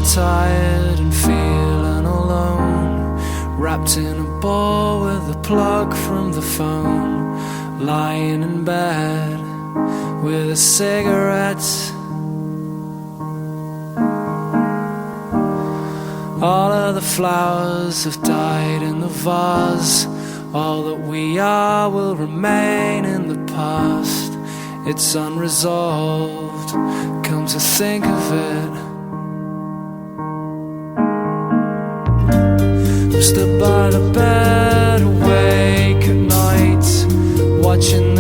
tired and feeling alone, wrapped in a ball with a plug from the phone, lying in bed with a cigarette. All of the flowers have died in the vase. All that we are will remain in the past. It's unresolved, come to think of it. I'm stood by the bed, awake at night, watching